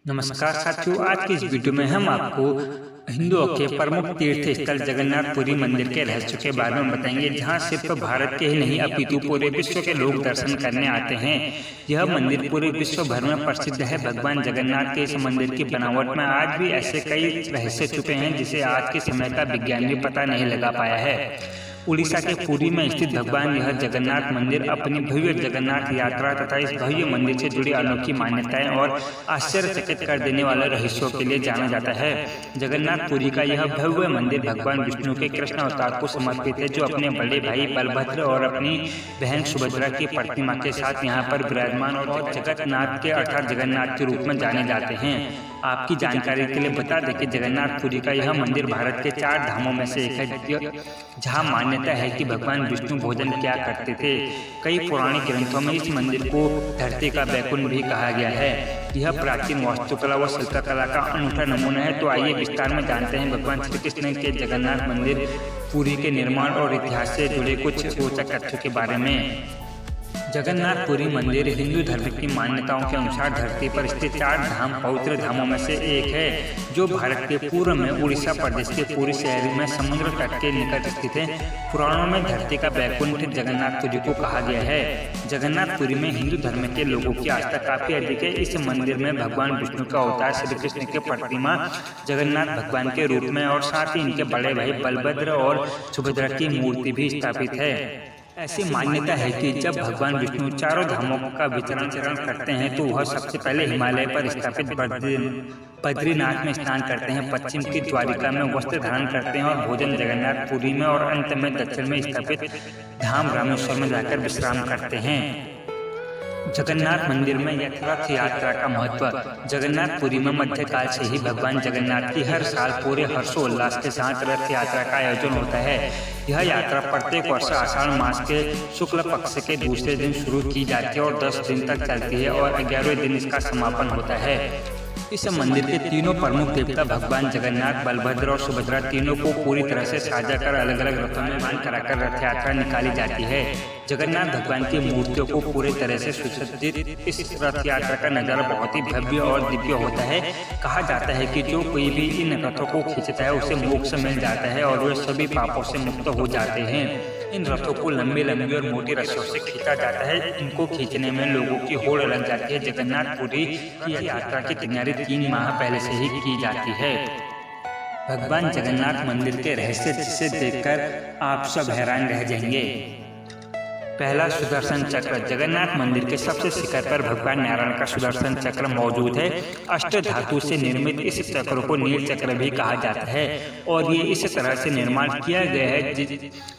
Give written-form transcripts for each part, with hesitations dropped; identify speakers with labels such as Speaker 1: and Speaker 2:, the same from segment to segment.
Speaker 1: नमस्कार साथियों, आज की इस वीडियो में हम आपको हिंदुओं के प्रमुख तीर्थ स्थल जगन्नाथपुरी मंदिर के रहस्य के बारे में बताएंगे, जहां सिर्फ भारत के ही नहीं अपितु पूरे विश्व के लोग दर्शन करने आते हैं। यह मंदिर पूरे विश्व भर में प्रसिद्ध है। भगवान जगन्नाथ के इस मंदिर की बनावट में आज भी ऐसे कई रहस्य छुपे हैं जिसे आज के समय का विज्ञान भी पता नहीं लगा पाया है। उड़ीसा के पुरी में स्थित भगवान यह जगन्नाथ मंदिर अपनी भव्य जगन्नाथ यात्रा तथा इस भव्य मंदिर से जुड़ी अनोखी मान्यताएं और आश्चर्यचकित कर देने वाले रहस्यों के लिए जाना जाता है। जगन्नाथपुरी का यह भव्य मंदिर भगवान विष्णु के कृष्ण अवतार को समर्पित है, जो अपने बड़े भाई बलभद्र और अपनी बहन सुभद्रा की प्रतिमा के साथ यहाँ पर विराजमान और जगन्नाथ के अर्थात जगन्नाथ के रूप में जाने जाते हैं। आपकी जानकारी के लिए बता दें कि जगन्नाथपुरी का यह मंदिर भारत के 4 धामों में से एक है, जहां मान्यता है कि भगवान विष्णु भोजन किया करते थे। कई पौराणिक ग्रंथों में इस मंदिर को धरती का बैकुंठ भी कहा गया है। यह प्राचीन वास्तुकला व शिल्पकला का अनूठा नमूना है। तो आइए विस्तार में जानते हैं भगवान श्री कृष्ण के जगन्नाथ मंदिर पुरी के निर्माण और इतिहास से जुड़े कुछ रोचक तथ्यों के बारे में। जगन्नाथपुरी मंदिर हिंदू धर्म की मान्यताओं के अनुसार धरती पर स्थित 4 धाम पवित्र धामों में से एक है, जो भारत के पूर्व में उड़ीसा प्रदेश के पुरी शहर में समुद्र तट के निकट स्थित है। पुराणों में धरती का बैकुंठ जगन्नाथपुरी को कहा गया है। जगन्नाथपुरी में हिंदू धर्म के लोगों की आस्था काफी अधिक है। इस मंदिर में भगवान विष्णु का अवतार श्री कृष्ण के प्रतिमा जगन्नाथ भगवान के रूप में और साथ ही इनके बड़े भाई बलभद्र और सुभद्रा की मूर्ति भी स्थापित है। ऐसी मान्यता है कि जब भगवान विष्णु चारों धामों का विचरण करते हैं तो वह सबसे पहले हिमालय पर स्थापित बद्रीनाथ में स्नान करते हैं, पश्चिम की द्वारिका में वस्त्र धारण करते हैं और भोजन जगन्नाथपुरी में और अंत में दक्षिण में स्थापित धाम रामेश्वर में जाकर विश्राम करते हैं। जगन्नाथ मंदिर में रथ यात्रा का महत्व। जगन्नाथपुरी में मध्यकाल से ही भगवान जगन्नाथ की हर साल पूरे हर्षोल्लास के साथ रथ यात्रा का आयोजन होता है। यह यात्रा प्रत्येक वर्ष आषाढ़ मास के शुक्ल पक्ष के दूसरे दिन शुरू की जाती है और 10 दिन तक चलती है और 11वें दिन इसका समापन होता है। इस मंदिर के तीनों प्रमुख देवता भगवान जगन्नाथ, बलभद्र और सुभद्रा तीनों को पूरी तरह से साझा कर अलग अलग रथों में मान कराकर रथ यात्रा निकाली जाती है। जगन्नाथ भगवान की मूर्तियों को पूरी तरह से सुसज्जित इस रथ यात्रा का नजारा बहुत ही भव्य और दिव्य होता है। कहा जाता है कि जो कोई भी इन रथों को खींचता है उसे मोक्ष मिल जाता है और वे सभी पापों से मुक्त हो जाते हैं। इन रथों को लंबी लंबी और मोटी रस्सियों से खींचा जाता है। इनको खींचने में लोगों की होड़ लग जाती है। जगन्नाथपुरी की यात्रा की तैयारी 3 माह पहले से ही की जाती है। भगवान जगन्नाथ मंदिर के रहस्य जिसे देखकर आप सब हैरान रह जाएंगे। पहला, सुदर्शन चक्र। जगन्नाथ मंदिर के सबसे शिखर पर भगवान नारायण का सुदर्शन चक्र मौजूद है। अष्ट धातु से निर्मित इस चक्र को नील चक्र भी कहा जाता है और ये इस तरह से निर्माण किया गया है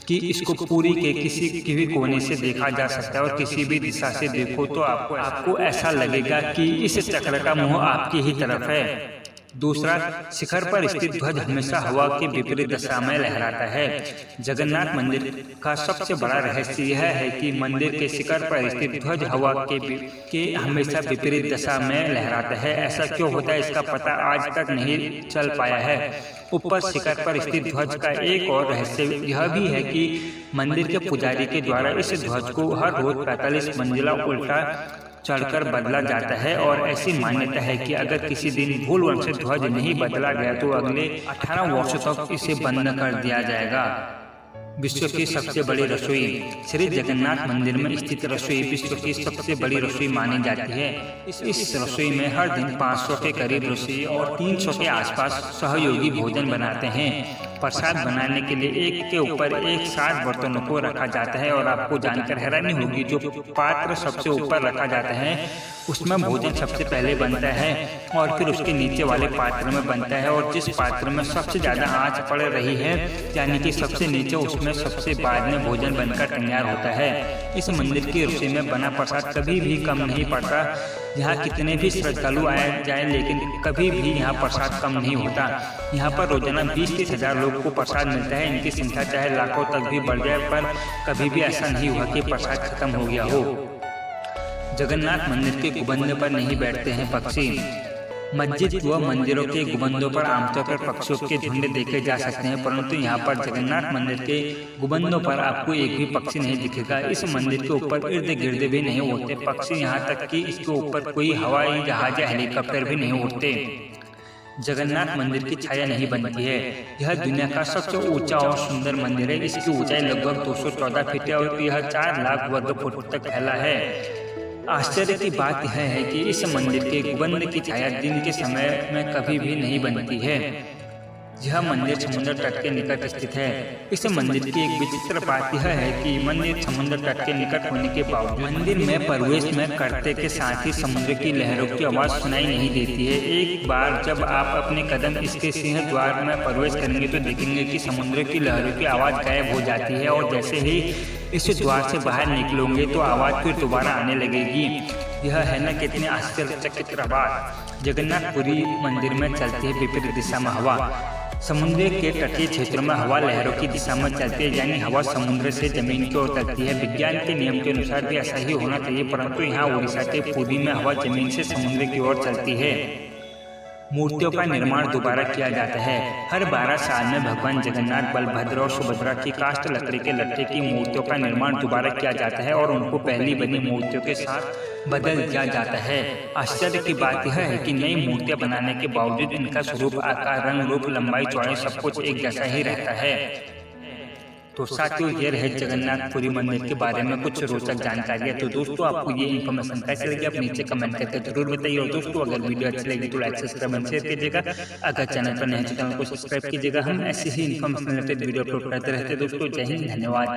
Speaker 1: कि इसको पुरी के किसी भी कोने से देखा जा सकता है और किसी भी दिशा से देखो तो आपको ऐसा लगेगा कि इस चक्र का मुंह आपकी ही तरफ है। दूसरा, शिखर पर स्थित ध्वज हमेशा हवा के विपरीत दिशा में लहराता है। जगन्नाथ मंदिर का सबसे बड़ा रहस्य यह है कि मंदिर के शिखर पर स्थित ध्वज हवा के हमेशा विपरीत दिशा में लहराता है। ऐसा क्यों होता है, इसका पता आज तक नहीं चल पाया है। ऊपर शिखर पर स्थित ध्वज का एक और रहस्य यह भी है कि मंदिर के पुजारी के द्वारा इस ध्वज को हर रोज 45 मंजिला उल्टा चढ़कर बदला जाता है और ऐसी मान्यता है कि अगर किसी दिन भूलवश ध्वज नहीं बदला गया तो अगले 18 वर्षों तक इसे बंद कर दिया जाएगा। विश्व की सबसे बड़ी रसोई। श्री जगन्नाथ मंदिर में स्थित रसोई विश्व की सबसे बड़ी रसोई मानी जाती है। इस रसोई में हर दिन 500 के करीब रसोई और 300 के आसपास सहयोगी भोजन बनाते हैं। प्रसाद बनाने के लिए एक के ऊपर एक 60 बर्तनों को रखा जाता है और आपको जानकर हैरानी होगी, जो पात्र सबसे ऊपर रखा जाता है उसमें भोजन सबसे पहले बनता है और फिर उसके नीचे वाले पात्र में बनता है और जिस पात्र में सबसे ज्यादा आंच पड़ रही है यानी कि सबसे नीचे, उसमें सबसे बाद में भोजन बनकर तैयार होता है। इस मंदिर की रसोई में बना प्रसाद कभी भी कम नहीं पड़ता। यहाँ कितने भी श्रद्धालु आए जाए लेकिन कभी भी यहाँ प्रसाद कम नहीं होता। यहाँ पर रोजाना 20-30 हजार लोग को प्रसाद मिलता है। इनकी संख्या चाहे लाखों तक भी बढ़ जाए, पर कभी भी ऐसा नहीं हुआ कि प्रसाद खत्म हो गया हो। जगन्नाथ मंदिर के गुंबद पर नहीं बैठते हैं पक्षी। मस्जिद व मंदिरों के गुंबदों पर आमतौर पर पक्षियों के झुंड देखे जा सकते हैं, परंतु यहाँ पर जगन्नाथ मंदिर के गुंबदों पर आपको एक भी पक्षी नहीं दिखेगा। इस मंदिर के ऊपर इर्द गिर्द भी नहीं उड़ते पक्षी, यहाँ तक कि इसके ऊपर कोई हवाई जहाज या हेलीकॉप्टर भी नहीं उड़ते। जगन्नाथ मंदिर की छाया नहीं बनती है। यह दुनिया का सबसे ऊंचा और सुंदर मंदिर है। इसकी ऊंचाई लगभग 214 फीट है और यह 4 लाख वर्ग फुट तक फैला है। आश्चर्य की बात यह है कि इस मंदिर के गुंबद की छाया दिन के समय में कभी भी नहीं बनती है। यह मंदिर समुद्र तट के निकट स्थित है। इस मंदिर की एक विचित्र बात यह है कि मंदिर समुद्र तट के निकट होने के बावजूद मंदिर में प्रवेश में करते के साथ ही समुद्र की लहरों की आवाज सुनाई नहीं देती है। एक बार जब आप अपने कदम इसके सिंह द्वार में प्रवेश करेंगे तो देखेंगे कि समुद्र की लहरों की आवाज गायब हो जाती है और जैसे ही इस द्वार से बाहर निकलोगे तो आवाज फिर दोबारा आने लगेगी। यह है न कितनी आश्चर्यचकित बात। जगन्नाथपुरी मंदिर में चलती है विपरीत दिशा में हवा। समुद्र के तटीय क्षेत्रों में हवा लहरों की दिशा में चलती है, यानी हवा समुद्र से जमीन की ओर चलती है। विज्ञान के नियम के अनुसार भी ऐसा ही होना चाहिए, परंतु यहाँ उड़ीसा के पुरी में हवा जमीन से समुद्र की ओर चलती है। मूर्तियों का निर्माण दोबारा किया जाता है। हर 12 साल में भगवान जगन्नाथ, बलभद्र और सुभद्रा की काष्ठ लकड़ी के लट्ठे की मूर्तियों का निर्माण दोबारा किया जाता है और उनको पहली बनी मूर्तियों के साथ बदल दिया जाता है। आश्चर्य की बात यह है कि नई मूर्तियां बनाने के बावजूद इनका स्वरूप, आकार, रंग, रूप, लंबाई, चौड़ाई सब कुछ एक जैसा ही रहता है। तो साथियों, ये रहे जगन्नाथपुरी मंदिर के बारे में कुछ रोचक जानकारी है। तो दोस्तों, आपको ये इन्फॉर्मेशन कैसे लगी आप नीचे कमेंट करके जरूर बताइए। और दोस्तों, अगर वीडियो अच्छी लगी तो लाइक, सब्सक्राइब, शेयर कीजिएगा। अगर चैनल पर नए हैं तो चैनल को सब्सक्राइब कीजिएगा। हम ऐसे ही इन्फॉर्मेशन रिलेटेड वीडियो अपलोड करते रहते हैं। दोस्तों, जय हिंद, धन्यवाद।